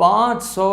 500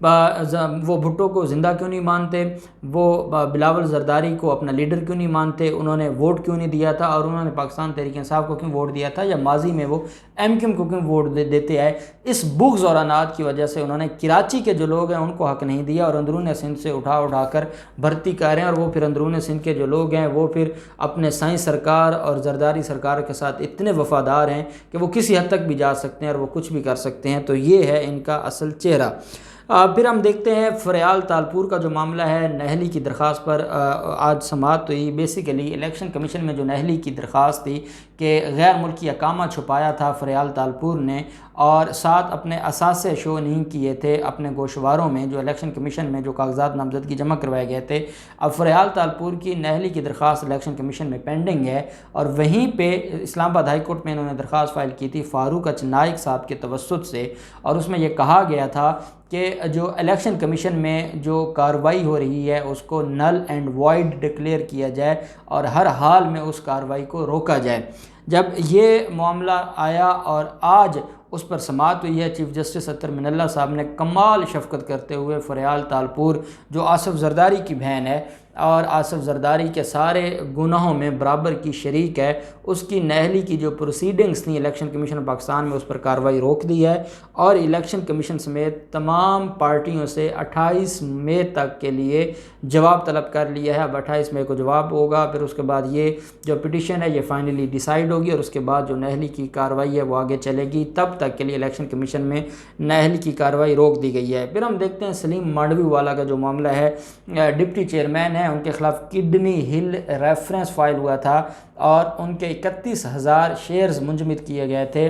وہ بھٹو کو زندہ کیوں نہیں مانتے، وہ بلاول زرداری کو اپنا لیڈر کیوں نہیں مانتے، انہوں نے ووٹ کیوں نہیں دیا تھا، اور انہوں نے پاکستان تحریک انصاف کو کیوں ووٹ دیا تھا، یا ماضی میں وہ ایم کیو ایم کو کیوں ووٹ دیتے آئے۔ اس بغض اور عناد کی وجہ سے انہوں نے کراچی کے جو لوگ ہیں ان کو حق نہیں دیا، اور اندرون سندھ سے اٹھا کر بھرتی کر رہے ہیں، اور وہ پھر اندرون سندھ کے جو لوگ ہیں وہ پھر اپنے سائیں سرکار اور زرداری سرکار کے ساتھ اتنے وفادار ہیں کہ وہ کسی حد تک بھی جا سکتے ہیں اور وہ کچھ بھی کر سکتے ہیں۔ تو یہ ہے ان کا اصل چہرہ۔ پھر ہم دیکھتے ہیں فریال تالپور کا جو معاملہ ہے، نہلی کی درخواست پر آج سماعت ہوئی۔ بیسیکلی الیکشن کمیشن میں جو نہلی کی درخواست تھی کہ غیر ملکی اقامہ چھپایا تھا فریال تالپور نے، اور ساتھ اپنے اثاثے شو نہیں کیے تھے اپنے گوشواروں میں، جو الیکشن کمیشن میں جو کاغذات نامزدگی جمع کروائے گئے تھے۔ اب فریال تالپور کی نہلی کی درخواست الیکشن کمیشن میں پینڈنگ ہے، اور وہیں پہ اسلام آباد ہائی کورٹ میں انہوں نے درخواست فائل کی تھی فاروق اچ نائک صاحب کے توسط سے، اور اس میں یہ کہا گیا تھا کہ جو الیکشن کمیشن میں جو کارروائی ہو رہی ہے اس کو نل اینڈ وائڈ ڈکلیئر کیا جائے، اور ہر حال میں اس کارروائی کو روکا جائے۔ جب یہ معاملہ آیا اور آج اس پر سماعت ہوئی ہے، چیف جسٹس اطہر من اللہ صاحب نے کمال شفقت کرتے ہوئے فریال تالپور جو آصف زرداری کی بہن ہے اور آصف زرداری کے سارے گناہوں میں برابر کی شریک ہے، اس کی نہلی کی جو پروسیڈنگز تھیں الیکشن کمیشن پاکستان میں اس پر کارروائی روک دی ہے، اور الیکشن کمیشن سمیت تمام پارٹیوں سے 28 مئی تک کے لیے جواب طلب کر لیا ہے۔ اب 28 مئی کو جواب ہوگا، پھر اس کے بعد یہ جو پٹیشن ہے یہ فائنلی ڈیسائیڈ ہوگی، اور اس کے بعد جو نہلی کی کارروائی ہے وہ آگے چلے گی۔ تب تک کے لیے الیکشن کمیشن میں نہلی کی کارروائی روک دی گئی ہے۔ پھر ہم دیکھتے ہیں سلیم مانڈوی والا کا جو معاملہ ہے، ڈپٹی چیئرمین ہے، ان کے خلاف کڈنی ہل ریفرنس فائل ہوا تھا، اور ان کے 31,000 شیئرز منجمد کیے گئے تھے،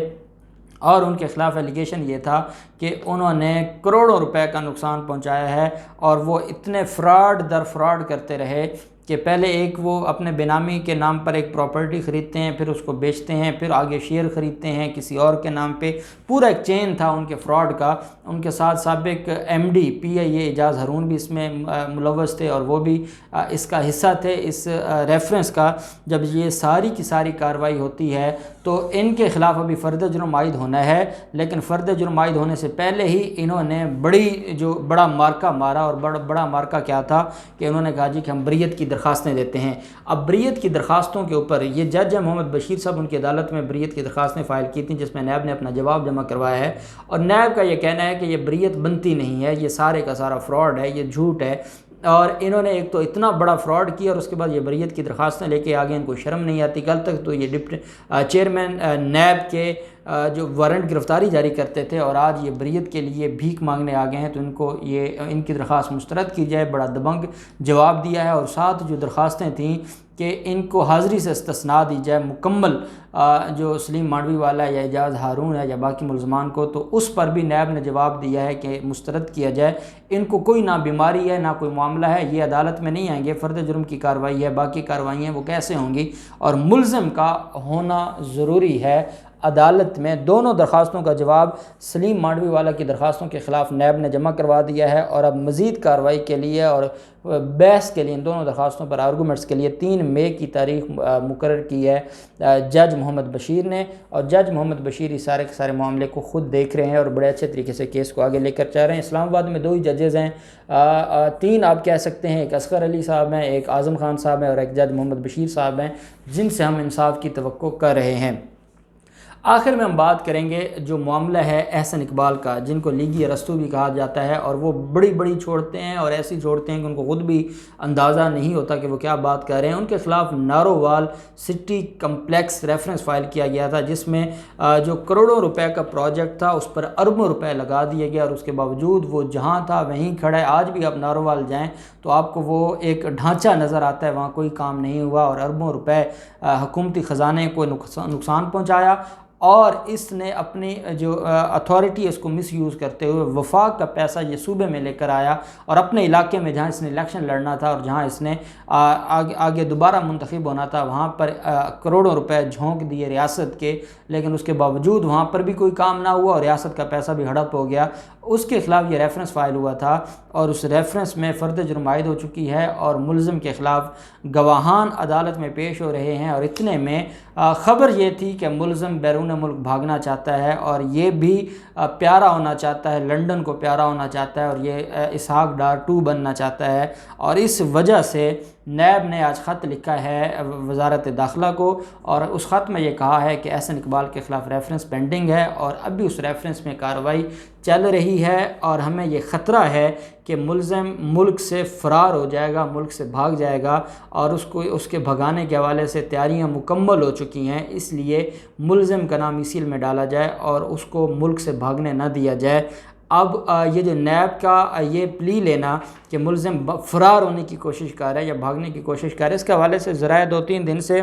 اور ان کے خلاف ایلیگیشن یہ تھا کہ انہوں نے کروڑوں روپے کا نقصان پہنچایا ہے، اور وہ اتنے فراڈ در فراڈ کرتے رہے کہ پہلے ایک وہ اپنے بینامی کے نام پر ایک پراپرٹی خریدتے ہیں، پھر اس کو بیچتے ہیں، پھر آگے شیئر خریدتے ہیں کسی اور کے نام پہ، پورا ایک چین تھا ان کے فراڈ کا۔ ان کے ساتھ سابق ایم ڈی پی آئی اے اعجاز ہارون بھی اس میں ملوث تھے، اور وہ بھی اس کا حصہ تھے اس ریفرنس کا۔ جب یہ ساری کی ساری کارروائی ہوتی ہے تو ان کے خلاف ابھی فرد جرم عائد ہونا ہے، لیکن فرد جرم عائد ہونے سے پہلے ہی انہوں نے بڑا مارکا مارا، اور بڑا مارکا کیا تھا کہ انہوں نے کہا جی کہ ہم بریت کی درخواستیں دیتے ہیں۔ اب بریت کی درخواستوں کے اوپر یہ جج محمد بشیر صاحب ان کی عدالت میں بریت کی درخواستیں فائل کی تھیں، جس میں نیب نے اپنا جواب جمع کروایا ہے، اور نیب کا یہ کہنا ہے کہ یہ بریت بنتی نہیں ہے، یہ سارے کا سارا فراڈ ہے، یہ جھوٹ ہے، اور انہوں نے ایک تو اتنا بڑا فراڈ کیا، اور اس کے بعد یہ بریت کی درخواستیں لے کے آگے ان کو شرم نہیں آتی۔ کل تک تو یہ چیئرمین نیب کے جو وارنٹ گرفتاری جاری کرتے تھے، اور آج یہ بریت کے لیے بھیک مانگنے آ گئے ہیں، تو ان کو ان کی درخواست مسترد کی جائے۔ بڑا دبنگ جواب دیا ہے، اور ساتھ جو درخواستیں تھیں کہ ان کو حاضری سے استثناء دی جائے مکمل، جو سلیم مانڈوی والا یا اعجاز ہارون ہے یا باقی ملزمان کو، تو اس پر بھی نیب نے جواب دیا ہے کہ مسترد کیا جائے۔ ان کو کوئی نہ بیماری ہے نہ کوئی معاملہ ہے، یہ عدالت میں نہیں آئیں گے، فرد جرم کی کارروائی ہے، باقی کارروائیاں وہ کیسے ہوں گی، اور ملزم کا ہونا ضروری ہے عدالت میں۔ دونوں درخواستوں کا جواب سلیم مانڈوی والا کی درخواستوں کے خلاف نیب نے جمع کروا دیا ہے، اور اب مزید کارروائی کے لیے اور بحث کے لیے ان دونوں درخواستوں پر آرگومنٹس کے لیے 3 مئی کی تاریخ مقرر کی ہے جج محمد بشیر نے، اور جج محمد بشیر اس سارے کے سارے معاملے کو خود دیکھ رہے ہیں، اور بڑے اچھے طریقے سے کیس کو آگے لے کر چاہ رہے ہیں۔ اسلام آباد میں 2 ہی ججز ہیں، 3 آپ کہہ سکتے ہیں، ایک اصغر علی صاحب ہیں، ایک اعظم خان صاحب ہیں، اور ایک جج محمد بشیر صاحب ہیں، جن سے ہم انصاف کی توقع کر رہے ہیں۔ آخر میں ہم بات کریں گے جو معاملہ ہے احسن اقبال کا، جن کو لیگی ارسطو بھی کہا جاتا ہے، اور وہ بڑی چھوڑتے ہیں، اور ایسی چھوڑتے ہیں کہ ان کو خود بھی اندازہ نہیں ہوتا کہ وہ کیا بات کر رہے ہیں۔ ان کے خلاف Narowal city complex reference file کیا گیا تھا، جس میں جو کروڑوں روپے کا پروجیکٹ تھا اس پر اربوں روپے لگا دیے گئے، اور اس کے باوجود وہ جہاں تھا وہیں کھڑا ہے۔ آج بھی آپ نارووال جائیں تو آپ کو وہ ایک ڈھانچہ نظر آتا ہے، وہاں کوئی کام نہیں ہوا، اور اربوں روپے حکومتی خزانے کو نقصان پہنچایا، اور اس نے اپنی جو اتھارٹی اس کو مس یوز کرتے ہوئے وفاق کا پیسہ یہ صوبے میں لے کر آیا، اور اپنے علاقے میں جہاں اس نے الیکشن لڑنا تھا اور جہاں اس نے آگے دوبارہ منتخب ہونا تھا وہاں پر کروڑوں روپے جھونک دیے ریاست کے، لیکن اس کے باوجود وہاں پر بھی کوئی کام نہ ہوا، اور ریاست کا پیسہ بھی ہڑپ ہو گیا۔ اس کے خلاف یہ ریفرنس فائل ہوا تھا، اور اس ریفرنس میں فرد جرم عائد ہو چکی ہے، اور ملزم کے خلاف گواہان عدالت میں پیش ہو رہے ہیں، اور اتنے میں خبر یہ تھی کہ ملزم بیرون ملک بھاگنا چاہتا ہے اور یہ بھی پیارا ہونا چاہتا ہے، لنڈن کو پیارا ہونا چاہتا ہے، اور یہ اسحاق ڈار 2 بننا چاہتا ہے۔ اور اس وجہ سے نیب نے آج خط لکھا ہے وزارت داخلہ کو، اور اس خط میں یہ کہا ہے کہ احسن اقبال کے خلاف ریفرنس پینڈنگ ہے اور اب بھی اس ریفرنس میں کارروائی چل رہی ہے، اور ہمیں یہ خطرہ ہے کہ ملزم ملک سے فرار ہو جائے گا، ملک سے بھاگ جائے گا، اور اس کے بھگانے کے حوالے سے تیاریاں مکمل ہو چکی ہیں۔ اس لیے ملزم کا نام ECL میں ڈالا جائے اور اس کو ملک سے بھاگنے نہ دیا جائے۔ اب یہ جو نیب کا یہ پلی لینا کہ ملزم فرار ہونے کی کوشش کر رہا ہے یا بھاگنے کی کوشش کر رہا ہے، اس کے حوالے سے ذرائع 2-3 دن سے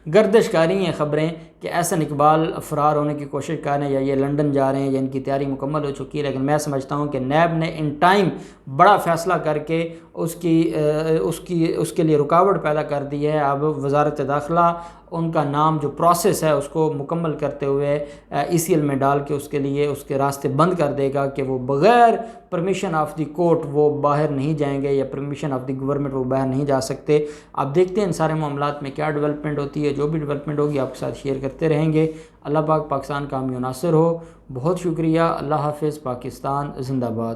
گردش کاری ہیں خبریں کہ احسن اقبال فرار ہونے کی کوشش کر رہے ہیں یا یہ لنڈن جا رہے ہیں یا ان کی تیاری مکمل ہو چکی ہے، لیکن میں سمجھتا ہوں کہ نیب نے ان ٹائم بڑا فیصلہ کر کے اس کے لیے رکاوٹ پیدا کر دی ہے۔ اب وزارت داخلہ ان کا نام جو پروسیس ہے اس کو مکمل کرتے ہوئے ECL میں ڈال کے اس کے لیے اس کے راستے بند کر دے گا کہ وہ بغیر پرمیشن آف دی کورٹ وہ باہر نہیں جائیں گے، یا پرمیشن آف دی گورنمنٹ وہ باہر نہیں جا سکتے۔ آپ دیکھتے ہیں ان سارے معاملات میں کیا ڈیولپمنٹ ہوتی ہے، جو بھی ڈیولپمنٹ ہوگی آپ کے ساتھ شیئر کرتے رہیں گے۔ اللہ پاک پاکستان کا حامی و ناصر ہو۔ بہت شکریہ۔ اللہ حافظ۔ پاکستان زندہ باد۔